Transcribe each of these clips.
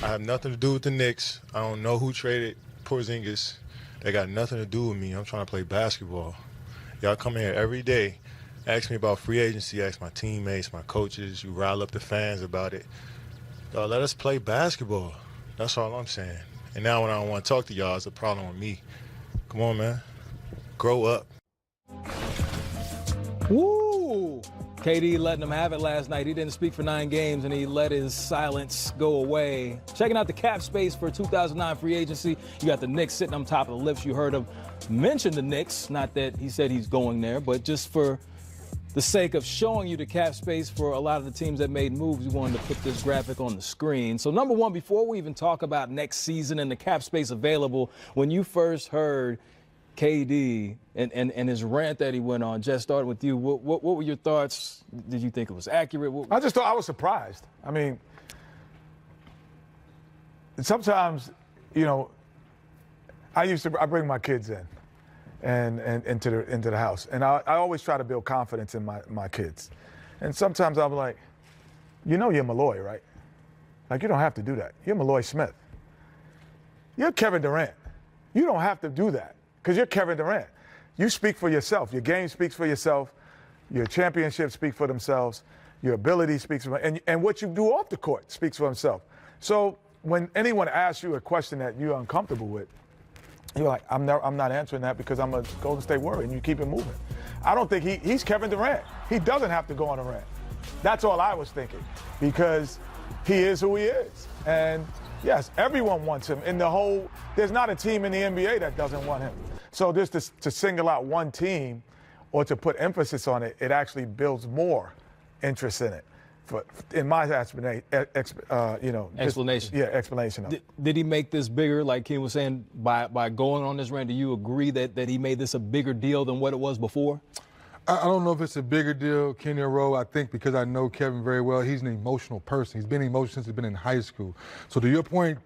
I have nothing to do with the Knicks. I don't know who traded Porzingis. They got nothing to do with me. I'm trying to play basketball. Y'all come here every day, ask me about free agency, ask my teammates, my coaches. You rile up the fans about it. Dog, let us play basketball. That's all I'm saying. And now when I don't want to talk to y'all, it's a problem with me. Come on, man. Grow up. Woo! KD letting him have it last night. He didn't speak for 9 games, and he let his silence go away. Checking out the cap space for 2009 free agency. You got the Knicks sitting on top of the list. You heard him mention the Knicks. Not that he said he's going there, but just for the sake of showing you the cap space for a lot of the teams that made moves, we wanted to put this graphic on the screen. So number one, before we even talk about next season and the cap space available, when you first heard KD and his rant that he went on, Jess, starting with you, what were your thoughts? Did you think it was accurate? I just thought I was surprised. I mean, sometimes, you know, I bring my kids in and into the house, and I always try to build confidence in my kids. And sometimes I'm like, you know, you're Malloy, right? Like, you don't have to do that. You're Malloy Smith. You're Kevin Durant. You don't have to do that. Because you're Kevin Durant. You speak for yourself. Your game speaks for yourself. Your championships speak for themselves. Your ability speaks for and what you do off the court speaks for himself. So when anyone asks you a question that you're uncomfortable with, you're like, I'm not answering that because I'm a Golden State Warrior, and you keep it moving. I don't think he's Kevin Durant. He doesn't have to go on a rant. That's all I was thinking, because he is who he is. And yes, everyone wants him. There's not a team in the NBA that doesn't want him. So just to single out one team or to put emphasis on it, it actually builds more interest in it. In my explanation. Explanation of it. Did he make this bigger, like Ken was saying, by going on this rant? Do you agree that he made this a bigger deal than what it was before? I don't know if it's a bigger deal, Kenny or Rowe. I think because I know Kevin very well, he's an emotional person. He's been emotional since he's been in high school. So to your point,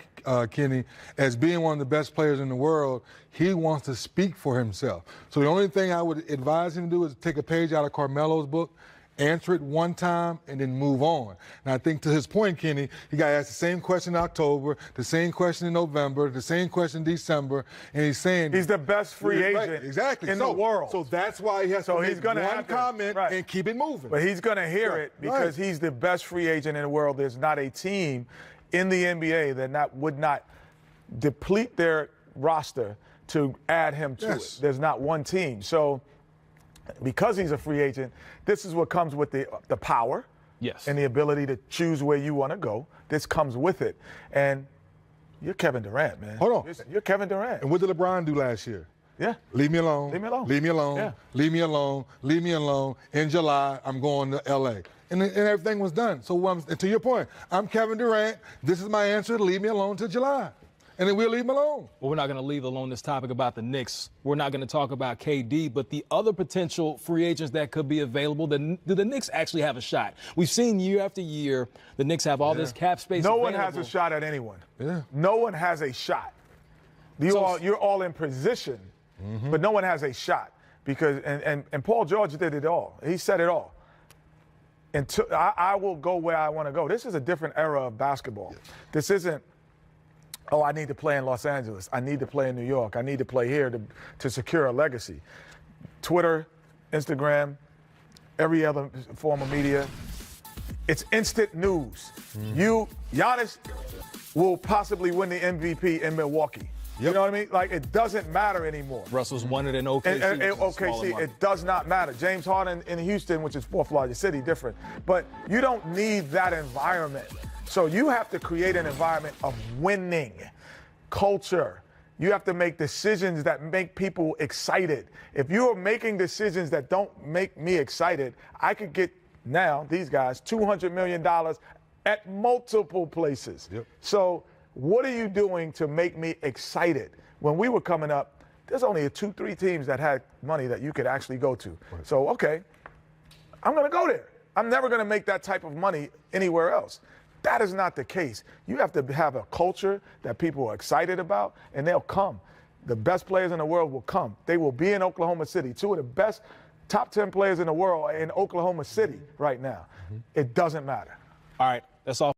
Kenny, as being one of the best players in the world, he wants to speak for himself. So the only thing I would advise him to do is take a page out of Carmelo's book, answer it one time, and then move on. And I think to his point, Kenny, he got asked the same question in October, the same question in November, the same question in December, and he's saying he's the best free agent in the world. So that's why he has to make one comment and keep it moving. But he's going to hear it because he's the best free agent in the world. There's not a team in the NBA that would not deplete their roster to add him to it. There's not one team. So because he's a free agent, this is what comes with the power and the ability to choose where you want to go. This comes with it. And you're Kevin Durant, man. Hold on. You're Kevin Durant. And what did LeBron do last year? Yeah. Leave me alone. Leave me alone. Leave me alone. Yeah. Leave me alone. Leave me alone. In July, I'm going to L.A. And everything was done. So and to your point, I'm Kevin Durant. This is my answer. Leave me alone till July. And then we'll leave him alone. Well, we're not going to leave alone this topic about the Knicks. We're not going to talk about KD, but the other potential free agents that could be available, do the Knicks actually have a shot? We've seen year after year the Knicks have all this cap space available. No one has a shot at anyone. Yeah. No one has a shot. You're all in position, but no one has a shot. Because and Paul George did it all. He said it all. I will go where I want to go. This is a different era of basketball. This isn't, oh, I need to play in Los Angeles. I need to play in New York. I need to play here to secure a legacy. Twitter, Instagram, every other form of media, it's instant news. Giannis will possibly win the MVP in Milwaukee. You know what I mean? Like, it doesn't matter anymore. Russell's won it in OKC. OKC, it does not matter. James Harden in Houston, which is fourth largest city, different. But you don't need that environment. So you have to create an environment of winning culture. You have to make decisions that make people excited. If you are making decisions that don't make me excited, I could get now, these guys, $200 million at multiple places. So what are you doing to make me excited? When we were coming up, there's only 2-3 teams that had money that you could actually go to. So, okay, I'm going to go there. I'm never going to make that type of money anywhere else. That is not the case. You have to have a culture that people are excited about, and they'll come. The best players in the world will come. They will be in Oklahoma City. 2 of the best top 10 players in the world are in Oklahoma City right now. It doesn't matter. All right, that's all.